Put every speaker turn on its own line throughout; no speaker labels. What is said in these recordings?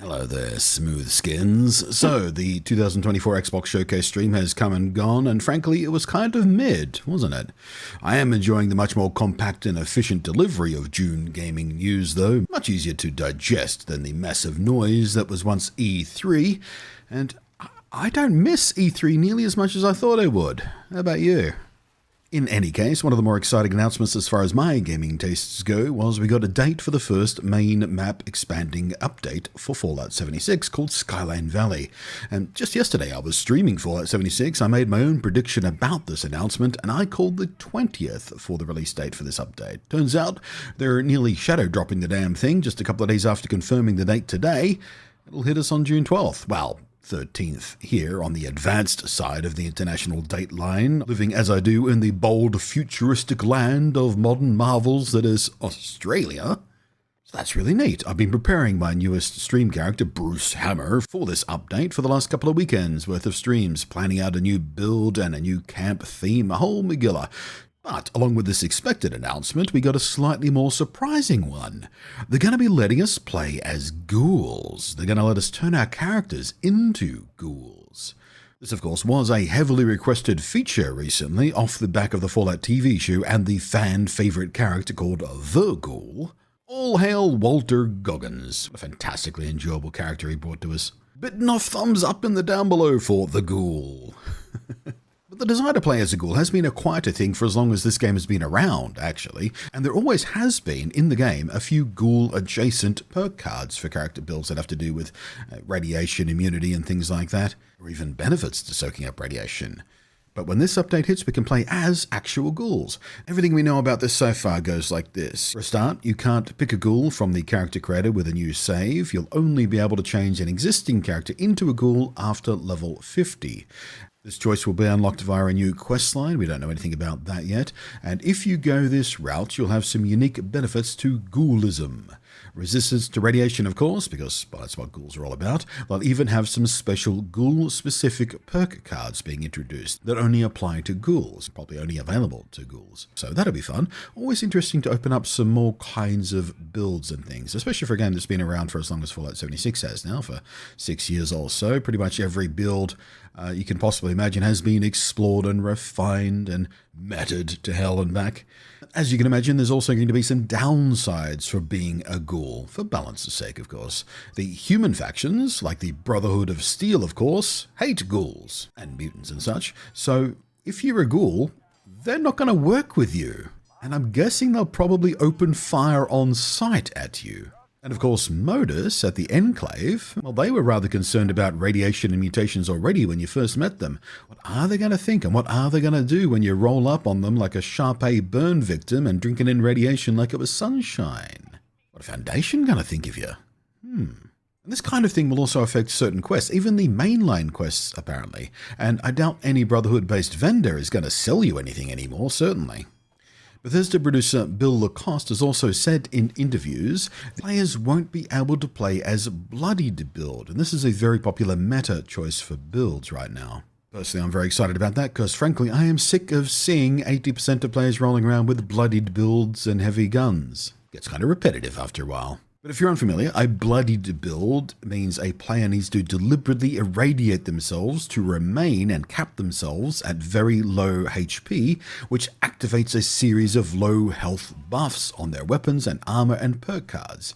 Hello there, smooth skins. So, the 2024 Xbox Showcase stream has come and gone, and frankly, it was kind of mid, wasn't it? I am enjoying the much more compact and efficient delivery of June gaming news, though. Much easier to digest than the massive noise that was once E3, and I don't miss E3 nearly as much as I thought I would. How about you? In any case, one of the more exciting announcements as far as my gaming tastes go was we got a date for the first main map expanding update for Fallout 76 called Skyline Valley. And just yesterday I was streaming Fallout 76, I made my own prediction about this announcement, and I called the 20th for the release date for this update. Turns out they're nearly shadow dropping the damn thing just a couple of days after confirming the date today. It'll hit us on June 12th. Well, 13th here on the advanced side of the international date line, living as I do in the bold futuristic land of modern marvels that is Australia. So that's really neat. I've been preparing my newest stream character, Bruce Hammer, for this update for the last couple of weekends worth of streams, planning out a new build and a new camp theme, a whole megillah. But along with this expected announcement, we got a slightly more surprising one. They're going to be letting us play as ghouls. They're going to let us turn our characters into ghouls. This, of course, was a heavily requested feature recently off the back of the Fallout TV show and the fan-favorite character called The Ghoul. All hail Walter Goggins, a fantastically enjoyable character he brought to us. Bit enough thumbs up in the down below for The Ghoul. But the desire to play as a ghoul has been a quieter thing for as long as this game has been around, actually, and there always has been, in the game, a few ghoul-adjacent perk cards for character builds that have to do with radiation immunity and things like that, or even benefits to soaking up radiation. But when this update hits, we can play as actual ghouls. Everything we know about this so far goes like this. For a start, you can't pick a ghoul from the character creator with a new save. You'll only be able to change an existing character into a ghoul after level 50. This choice will be unlocked via a new questline. We don't know anything about that yet. And if you go this route, you'll have some unique benefits to ghoulism. Resistance to radiation, of course, because well, that's what ghouls are all about. They'll even have some special ghoul-specific perk cards being introduced that only apply to ghouls, probably only available to ghouls. So that'll be fun. Always interesting to open up some more kinds of builds and things, especially for a game that's been around for as long as Fallout 76 has now, for 6 years or so. Pretty much every build you can possibly imagine has been explored and refined and mattered to hell and back. As you can imagine, there's also going to be some downsides for being a ghoul, for balance's sake, of course. The human factions, like the Brotherhood of Steel, of course, hate ghouls and mutants and such. So if you're a ghoul, they're not going to work with you. And I'm guessing they'll probably open fire on sight at you. And of course, Modus at the Enclave, well, they were rather concerned about radiation and mutations already when you first met them. What are they going to think and what are they going to do when you roll up on them like a Shar-Pei burn victim and drinking in radiation like it was sunshine? What a Foundation going to think of you? And this kind of thing will also affect certain quests, even the mainline quests, apparently. And I doubt any Brotherhood-based vendor is going to sell you anything anymore, certainly. Bethesda producer Bill Lacoste has also said in interviews players won't be able to play as Bloodied build, and this is a very popular meta choice for builds right now. Personally, I'm very excited about that because, frankly, I am sick of seeing 80% of players rolling around with Bloodied builds and heavy guns. Gets kind of repetitive after a while. But if you're unfamiliar, a Bloodied build means a player needs to deliberately irradiate themselves to remain and cap themselves at very low HP, which activates a series of low health buffs on their weapons and armor and perk cards.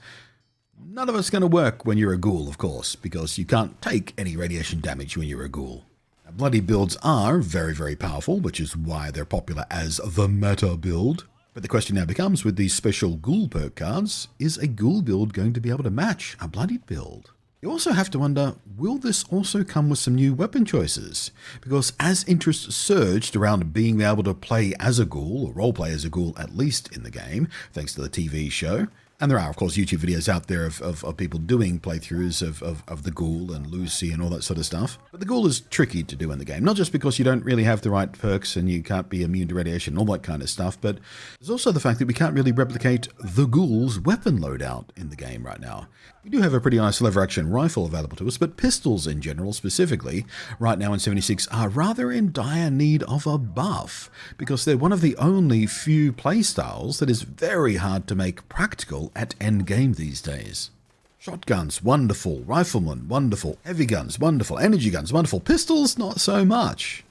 None of it's going to work when you're a ghoul, of course, because you can't take any radiation damage when you're a ghoul. Now, Bloodied builds are very, very powerful, which is why they're popular as the meta build. But the question now becomes, with these special ghoul perk cards, is a ghoul build going to be able to match a Bloodied build? You also have to wonder, will this also come with some new weapon choices? Because as interest surged around being able to play as a ghoul, or roleplay as a ghoul at least in the game, thanks to the TV show, and there are, of course, YouTube videos out there of people doing playthroughs of the Ghoul and Lucy and all that sort of stuff. But the Ghoul is tricky to do in the game, not just because you don't really have the right perks and you can't be immune to radiation and all that kind of stuff, but there's also the fact that we can't really replicate the Ghoul's weapon loadout in the game right now. We do have a pretty nice lever-action rifle available to us, but pistols in general, specifically, right now in 76, are rather in dire need of a buff, because they're one of the only few playstyles that is very hard to make practical at endgame these days. Shotguns, wonderful. Riflemen, wonderful. Heavy guns, wonderful. Energy guns, wonderful. Pistols, not so much.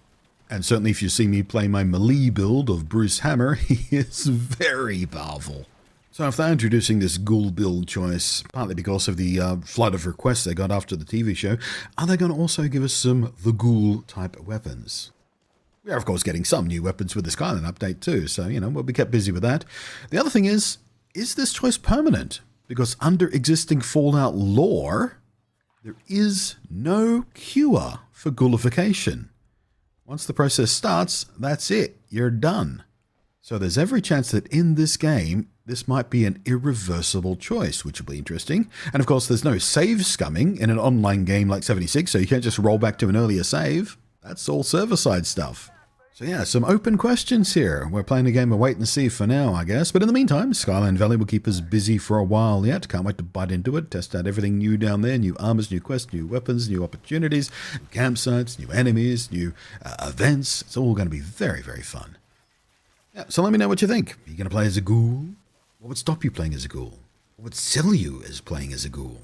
And certainly if you see me play my melee build of Bruce Hammer, he is very powerful. So if they're introducing this ghoul build choice, partly because of the flood of requests they got after the TV show, are they going to also give us some the ghoul type weapons? We are of course getting some new weapons with the Skyline update too, so we'll be kept busy with that. The other thing is this choice permanent? Because under existing Fallout lore, there is no cure for ghoulification. Once the process starts, that's it, you're done. So there's every chance that in this game, this might be an irreversible choice, which will be interesting. And of course, there's no save scumming in an online game like 76, so you can't just roll back to an earlier save. That's all server-side stuff. So yeah, some open questions here. We're playing a game of wait and see for now, I guess. But in the meantime, Skyline Valley will keep us busy for a while yet. Can't wait to bite into it, test out everything new down there. New armors, new quests, new weapons, new opportunities, new campsites, new enemies, new events. It's all going to be very, very fun. Yeah, so let me know what you think. Are you going to play as a ghoul? What would stop you playing as a ghoul? What would sell you as playing as a ghoul?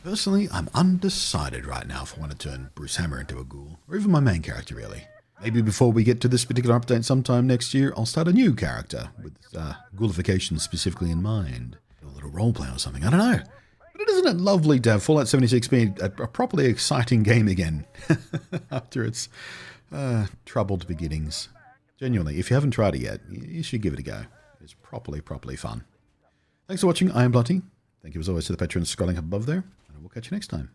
Personally, I'm undecided right now if I want to turn Bruce Hammer into a ghoul, or even my main character, really. Maybe before we get to this particular update sometime next year, I'll start a new character with ghoulification specifically in mind. Do a little roleplay or something, I don't know. But isn't it lovely to have Fallout 76 being a properly exciting game again after its troubled beginnings? Genuinely, if you haven't tried it yet, you should give it a go. It's properly fun. Thanks for watching. I am Bloody. Thank you as always to the patrons scrolling up above there, and I will catch you next time.